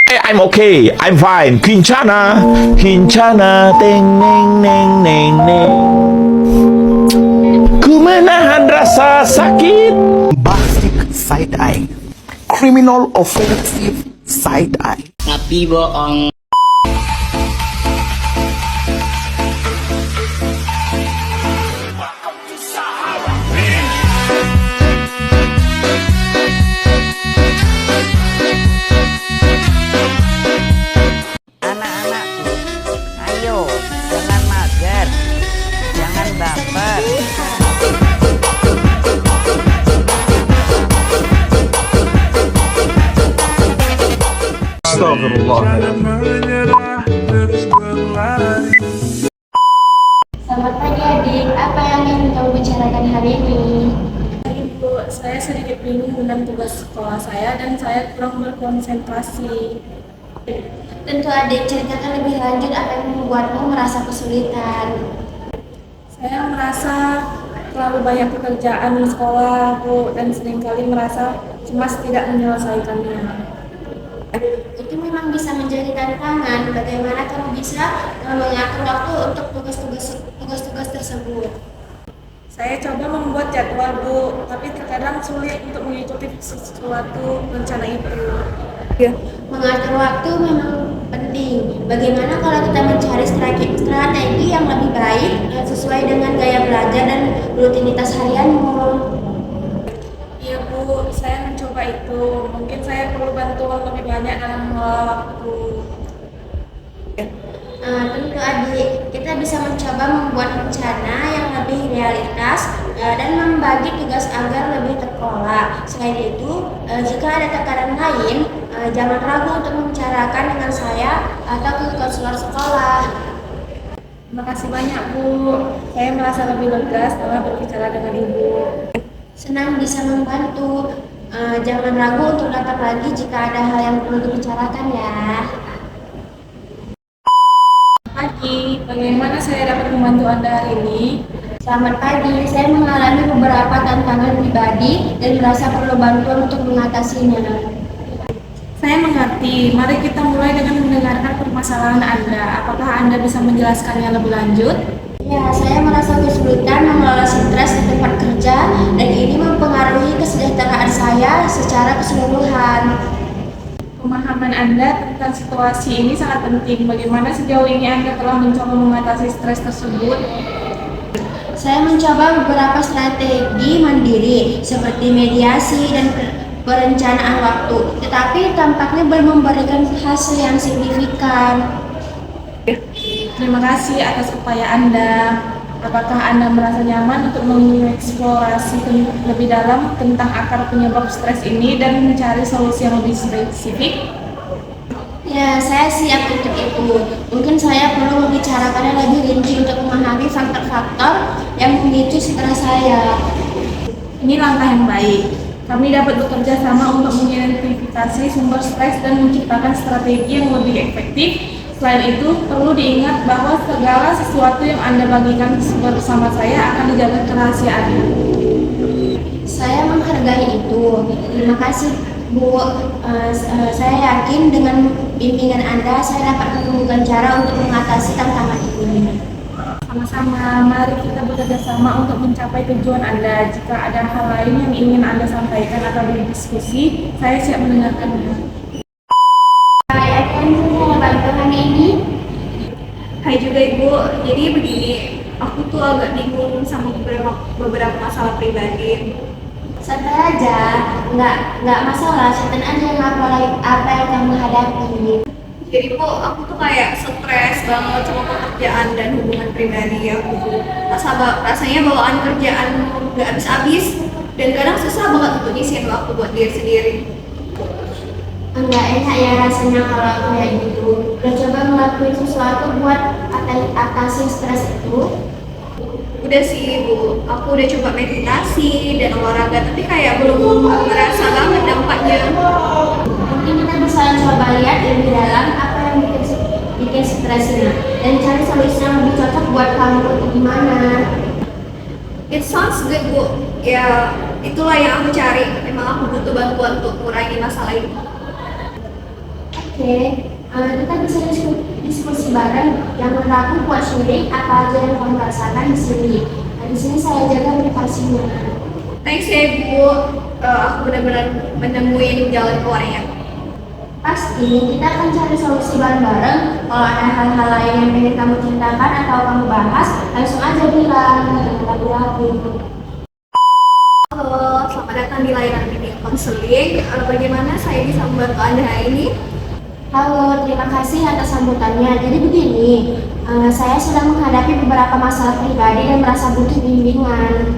I'm okay, I'm fine. Kincana, Kincana, teng neng neng neng neng. Ku menahan rasa sakit. Bombastic side eye, criminal offensive side eye. Tapi bohong. Anak-anakku, ayo, jangan mager, jangan baper. Selamat pagi adik, apa yang ingin kamu bicarakan hari ini? Ibu, saya sedikit bingung dengan tugas sekolah saya dan saya kurang berkonsentrasi. Tentu adik, ceritakan lebih lanjut apa yang membuatmu merasa kesulitan. Saya merasa terlalu banyak pekerjaan di sekolah, Bu, dan seringkali merasa cemas tidak menyelesaikannya. Itu memang bisa menjadi tantangan. Bagaimana kamu bisa mengatur waktu untuk tugas-tugas tersebut? Saya coba membuat jadwal, Bu, tapi terkadang sulit untuk mengikuti sesuatu rencana itu. Mengatur waktu memang penting. Bagaimana kalau kita mencari strategi yang lebih baik sesuai dengan gaya belajar dan rutinitas harianmu? Iya, Bu, saya mencoba itu. Mungkin saya perlu bantuan lebih banyak dalam mengelola waktu. Tentu adik, kita bisa mencoba membuat rencana yang lebih realitas dan membagi tugas agar lebih terkelola. Selain itu, jika ada tekanan lain, jangan ragu untuk membicarakan dengan saya atau ke konselor sekolah. Terima kasih banyak, Bu. Saya merasa lebih lega setelah berbicara dengan Ibu. Senang bisa membantu. Jangan ragu untuk datang lagi jika ada hal yang perlu dibicarakan ya. Pagi, bagaimana saya dapat membantu Anda hari ini? Selamat pagi, saya mengalami beberapa tantangan pribadi dan merasa perlu bantuan untuk mengatasinya. Saya mengerti. Mari kita mulai dengan mendengarkan permasalahan Anda. Apakah Anda bisa menjelaskannya lebih lanjut? Ya, saya merasa kesulitan mengelola stres di tempat kerja dan ini mempengaruhi kesejahteraan saya secara keseluruhan. Pemahaman Anda tentang situasi ini sangat penting. Bagaimana sejauh ini Anda telah mencoba mengatasi stres tersebut? Saya mencoba beberapa strategi mandiri seperti mediasi dan perencanaan waktu, tetapi tampaknya belum memberikan hasil yang signifikan. Terima kasih atas upaya Anda. Apakah Anda merasa nyaman untuk mengeksplorasi lebih dalam tentang akar penyebab stres ini dan mencari solusi yang lebih spesifik? Ya, saya siap untuk itu. Mungkin saya perlu membicarakannya lebih rinci untuk memahami faktor-faktor yang memicu stres saya. Ini langkah yang baik. Kami dapat bekerja sama untuk mengidentifikasi sumber stres dan menciptakan strategi yang lebih efektif. Selain itu, perlu diingat bahwa segala sesuatu yang Anda bagikan bersama saya akan dijaga kerahasiaannya. Saya menghargai itu. Terima kasih, Bu. Saya yakin dengan bimbingan Anda, saya dapat menemukan cara untuk mengatasi tantangan ini. Sama-sama, mari kita bekerja sama untuk mencapai tujuan Anda. Jika ada hal lain yang ingin Anda sampaikan atau berdiskusi, saya siap mendengarkannya. Saya akan bantu hari ini. Hai juga Ibu, jadi begini, aku tuh agak bingung sama beberapa masalah pribadi. Santai aja, nggak masalah. Setan aja yang apa yang kamu hadapi. Jadi Bu, aku tuh kayak stres banget sama pekerjaan dan hubungan pribadi aku tuh. Rasanya bawaan kerjaan nggak habis-habis dan kadang susah banget untuk ngisiin waktu buat diri sendiri. Enggak enak ya rasanya kalau kayak gitu. Udah coba ngelakuin sesuatu buat atasi stres itu? Udah sih Bu, aku udah coba meditasi dan olahraga tapi kayak belum merasa banget dampaknya. Mungkin kita bisa coba lihat lebih dalam apa yang bikin stresnya dan cari solusi yang lebih cocok buat kamu itu gimana. It sounds good Bu, ya itulah yang aku cari. Emang aku butuh bantuan untuk mengurangi masalah ini. Oke, kita bisa diskusi bareng. Yang menurut buat sendiri apa aja yang kamu rasakan di sini. Nah, di sini saya jaga privasinya. Thanks ya Bu, aku benar-benar menemuin jalan keluarnya. Pasti kita akan cari solusi bareng-bareng. Kalau ada hal-hal lain yang ingin kamu ceritakan atau kamu bahas, langsung aja bilang, jangan ragu-ragu. Halo, selamat datang di layanan media konseling. Bagaimana saya bisa membantu Anda hari ini? Halo, terima kasih atas sambutannya. Jadi begini, saya sedang menghadapi beberapa masalah pribadi dan merasa butuh bimbingan.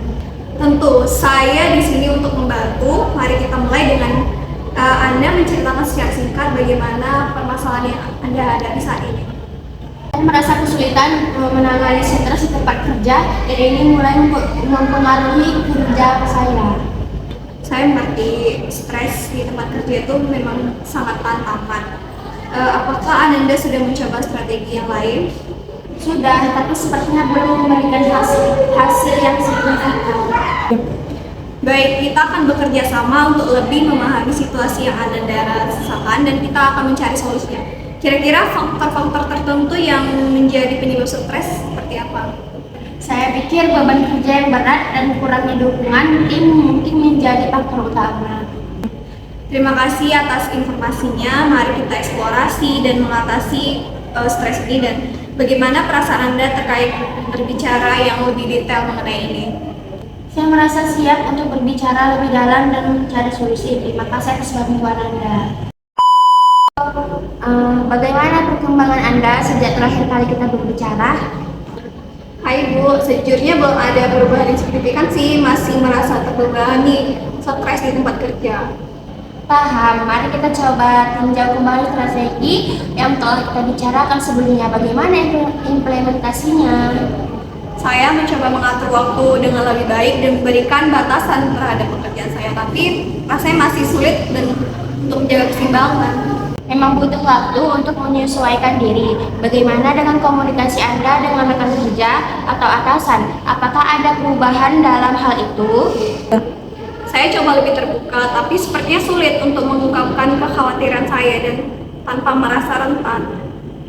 Tentu, saya di sini untuk membantu. Mari kita mulai dengan Anda menceritakan secara singkat bagaimana permasalahan yang Anda hadapi saat ini. Saya merasa kesulitan menangani stres di tempat kerja dan ini mulai mempengaruhi kerja saya. Saya mengerti stres di tempat kerja itu memang sangat tantangan. Apakah Anda sudah mencoba strategi yang lain? Sudah, tapi sepertinya belum memberikan hasil yang signifikan. Baik, kita akan bekerja sama untuk lebih memahami situasi yang Anda rasakan dan kita akan mencari solusinya. Kira-kira faktor-faktor tertentu yang menjadi penyebab stres seperti apa? Saya pikir beban kerja yang berat dan kurangnya dukungan tim mungkin menjadi faktor utama. Terima kasih atas informasinya. Mari kita eksplorasi dan mengatasi stres ini dan bagaimana perasaan Anda terkait berbicara yang lebih detail mengenai ini. Saya merasa siap untuk berbicara lebih dalam dan mencari solusi. Terima kasih atas bantuan Anda. Bagaimana perkembangan Anda sejak terakhir kali kita berbicara? Hai Bu, sejujurnya belum ada perubahan yang signifikan sih, masih merasa terbebani, stres di tempat kerja. Paham, mari kita coba tinjau kembali strategi yang telah kita bicarakan sebelumnya. Bagaimana implementasinya? Saya mencoba mengatur waktu dengan lebih baik dan memberikan batasan terhadap pekerjaan saya, tapi rasanya masih sulit dan untuk menjaga keseimbangan. Memang butuh waktu untuk menyesuaikan diri. Bagaimana dengan komunikasi Anda dengan rekan kerja atau atasan? Apakah ada perubahan dalam hal itu? Saya coba lebih terbuka, tapi sepertinya sulit untuk mengungkapkan kekhawatiran saya dan tanpa merasa rentan.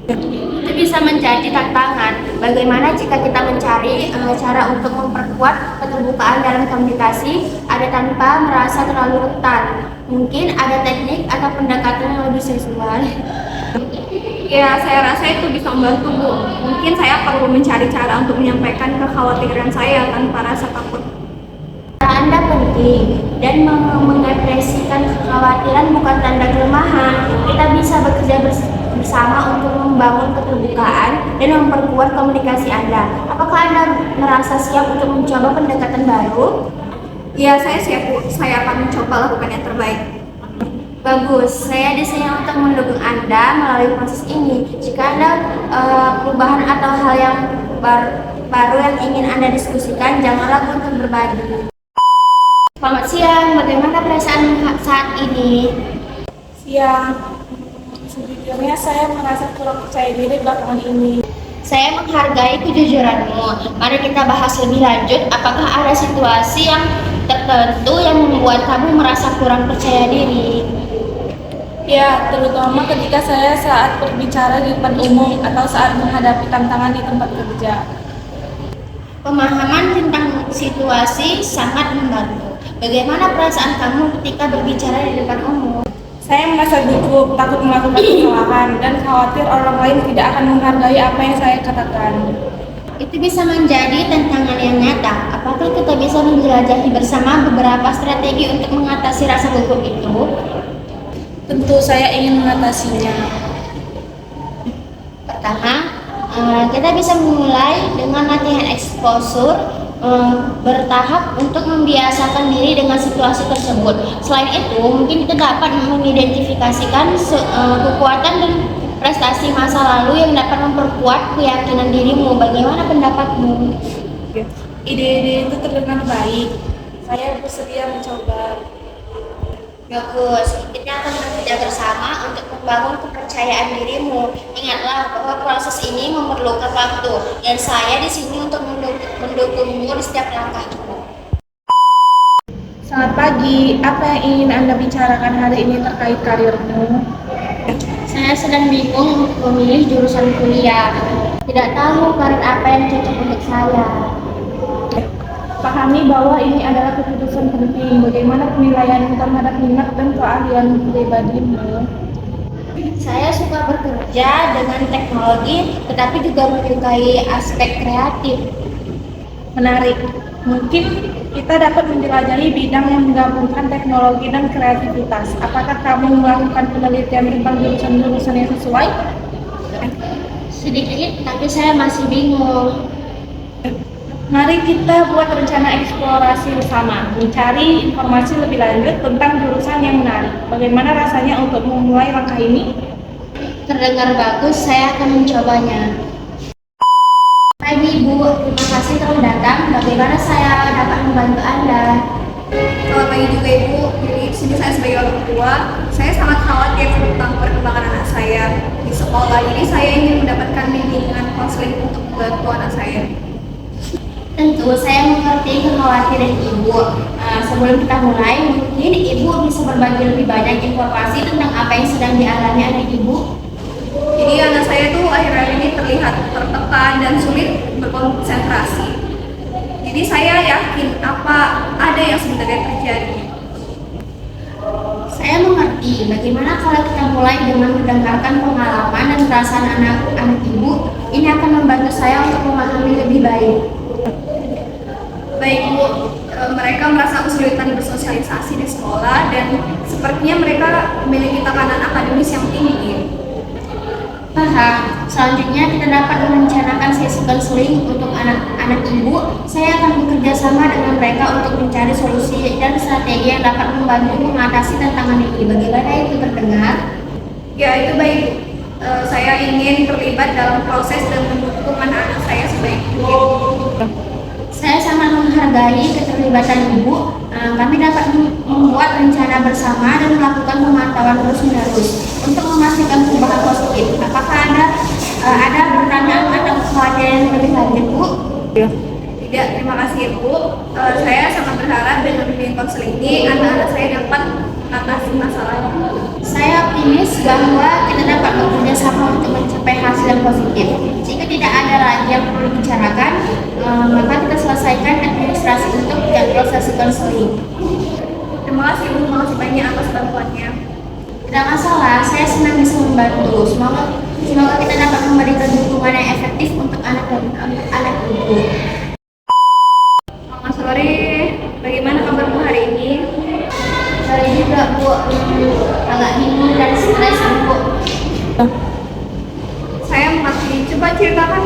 Itu bisa menjadi tantangan. Bagaimana jika kita mencari cara untuk memperkuat keterbukaan dalam komunikasi, ada tanpa merasa terlalu rentan? Mungkin ada teknik atau pendekatan yang lebih sesuai. Ya, saya rasa itu bisa membantu Bu. Mungkin saya perlu mencari cara untuk menyampaikan kekhawatiran saya tanpa rasa takut. Cara Anda penting dan mengekspresikan kekhawatiran bukan tanda kelemahan. Kita bisa bekerja bersama untuk membangun keterbukaan dan memperkuat komunikasi Anda. Apakah Anda merasa siap untuk mencoba pendekatan baru? Ya, saya siap Bu. Saya akan mencoba lakukan yang terbaik. Bagus, saya di sini untuk mendukung Anda melalui proses ini. Jika ada perubahan atau hal yang baru yang ingin Anda diskusikan, jangan ragu untuk berbagi. Selamat siang, bagaimana perasaan saat ini? Siang. Sejujurnya saya merasa kurang percaya diri belakangan ini. Saya menghargai kejujuranmu. Mari kita bahas lebih lanjut. Apakah ada situasi yang tertentu yang membuat kamu merasa kurang percaya diri? Ya, terutama ketika saya saat berbicara di depan umum atau saat menghadapi tantangan di tempat kerja. Pemahaman tentang situasi sangat membantu. Bagaimana perasaan kamu ketika berbicara di depan umum? Saya merasa gugup, takut melakukan kesalahan, dan khawatir orang lain tidak akan menghargai apa yang saya katakan. Itu bisa menjadi tantangan yang nyata. Apakah kita bisa menjelajahi bersama beberapa strategi untuk mengatasi rasa gugup itu? Tentu saya ingin mengatasinya. Pertama, kita bisa memulai dengan latihan exposure bertahap untuk membiasakan diri dengan situasi tersebut. Selain itu, mungkin kita dapat mengidentifikasikan kekuatan dan prestasi masa lalu yang dapat memperkuat keyakinan dirimu. Bagaimana pendapatmu? Ide-ide itu terdengar baik. Saya bersedia mencoba. Bagus, kita akan bekerja bersama untuk membangun kepercayaan dirimu. Ingatlah bahwa proses ini memerlukan waktu, dan saya di sini untuk mendukungmu di setiap langkahmu. Selamat pagi, apa yang ingin Anda bicarakan hari ini terkait karirmu? Saya Saya sedang bingung untuk memilih jurusan kuliah. Tidak tahu karir apa yang cocok untuk saya. Pahami bahwa ini adalah keputusan penting. Bagaimana penilaian terhadap minat dan keahlian pribadimu? Saya suka bekerja dengan teknologi, tetapi juga menyukai aspek kreatif. Menarik. Mungkin kita dapat menjelajahi bidang yang menggabungkan teknologi dan kreativitas. Apakah kamu melakukan penelitian tentang jurusan-jurusan yang sesuai? Sedikit, tapi saya masih bingung. Mari kita buat rencana eksplorasi bersama, mencari informasi lebih lanjut tentang jurusan yang menarik. Bagaimana rasanya untuk memulai langkah ini? Terdengar bagus, saya akan mencobanya. Pagi Bu, terima kasih telah datang. Bagaimana saya dapat membantu Anda? Selamat pagi juga Ibu. Jadi di sini saya sebagai orang tua, saya sangat khawatir tentang perkembangan anak saya di sekolah. Jadi saya ingin mendapatkan bimbingan konseling untuk membantu anak saya. Tentu, saya mengerti kekhawatiran Ibu. Sebelum kita mulai, mungkin Ibu bisa berbagi lebih banyak informasi tentang apa yang sedang dialami anak Ibu. Jadi anak saya tuh akhir-akhir ini terlihat tertekan dan sulit berkonsentrasi. Jadi saya yakin apa ada yang sebenarnya terjadi. Saya mengerti bagaimana kalau kita mulai dengan mendengarkan pengalaman dan perasaan anak-anak Ibu. Ini akan membantu saya untuk memahami lebih baik. Baik Bu, mereka merasa kesulitan bersosialisasi di sekolah dan sepertinya mereka memiliki tekanan akademis yang tinggi. Paham. Selanjutnya kita dapat merencanakan sesi konseling untuk anak-anak Ibu. Saya akan bekerja sama dengan mereka untuk mencari solusi dan strategi yang dapat membantu mengatasi tantangan ini. Bagaimana itu terdengar? Ya itu baik. Saya ingin terlibat dalam proses dan mendukung anak-anak saya sebaik mungkin. Saya sangat menghargai keterlibatan Ibu. Kami dapat membuat rencana bersama dan melakukan pemantauan terus-menerus untuk memastikan perubahan positif. Apakah ada pertanyaan atau kekhawatiran yang lebih lanjut, Bu? Tidak, terima kasih Bu. Saya sangat berharap dengan bimbingan konseling ini anak-anak saya dapat mengatasi masalahnya. Saya optimis bahwa kita dapat bekerja sama untuk mencapai hasil yang positif. Jika tidak ada lagi yang perlu dibicarakan, maka kita selesaikan administrasi untuk jadwal sesi konseling. Terima kasih Bu, terima kasih banyak atas bantuannya. Tidak masalah, saya senang bisa membantu. Semoga kita dapat memberikan dukungan yang efektif untuk anak Ibu. Selamat sore, bagaimana kabarmu hari ini? Sorry juga Bu, agak bingung dan stres Bu. Saya mengerti. Coba ceritakan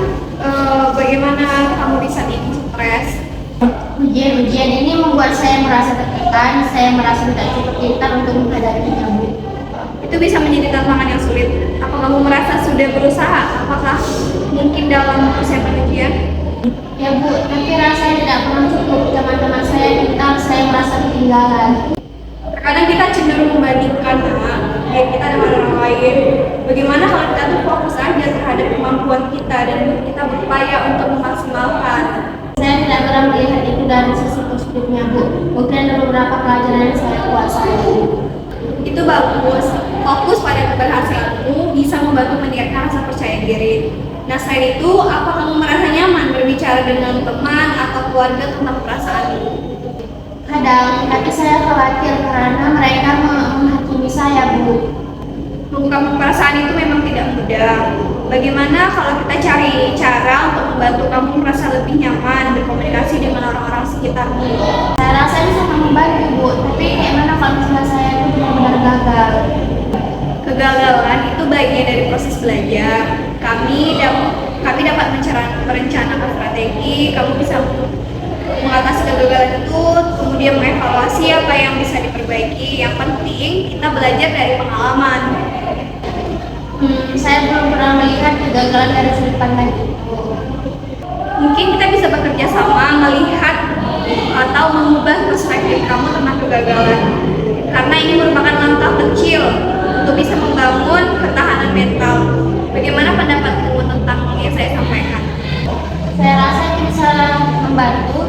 bagaimana kamu di saat ini stres. Ujian ini membuat saya merasa tertekan. Saya merasa tidak cukup pintar untuk menghadapinya Bu. Itu bisa menjadi tantangan yang sulit. Apa kamu merasa sudah berusaha? Apakah mungkin dalam persiapan ujian? Ya Bu, tapi rasanya tidak pernah cukup. Teman-teman saya pintar, saya merasa ketinggalan. Terkadang kita cenderung membandingkan kita dengan orang lain. Bagaimana kalau kita tuh fokus aja terhadap kemampuan kita dan kita berupaya untuk memaksimalkan. Saya tidak pernah melihat itu dari sisi positifnya Bu. Mungkin ada beberapa pelajaran yang saya kuasai. Itu bagus. Fokus pada keberhasilanmu bisa membantu meningkatkan rasa percaya diri. Nah selain itu, apa kamu merasa nyaman berbicara dengan teman atau keluarga tentang perasaanmu? Kadang, tapi saya khawatir karena mereka menghakimi saya Bu. Mengungkapkan perasaan itu memang tidak mudah. Bagaimana kalau kita cari cara untuk membantu kamu merasa lebih nyaman berkomunikasi dengan orang-orang sekitarmu? Saya rasa ini sangat membantu Bu, tapi bagaimana kalau misalnya saya itu benar-benar gagal? Kegagalan itu bagian dari proses belajar. Kami dapat merencanakan strategi. Kamu bisa mengatasi kegagalan itu, kemudian mengevaluasi apa yang bisa diperbaiki. Yang penting kita belajar dari pengalaman. Saya belum pernah melihat kegagalan dari sudut pandang itu. Mungkin kita bisa bekerja sama melihat atau mengubah perspektif kamu tentang kegagalan. Karena ini merupakan langkah kecil untuk bisa membangun ketahanan mental. Bagaimana pendapatmu tentang yang saya sampaikan? Saya rasa itu bisa membantu,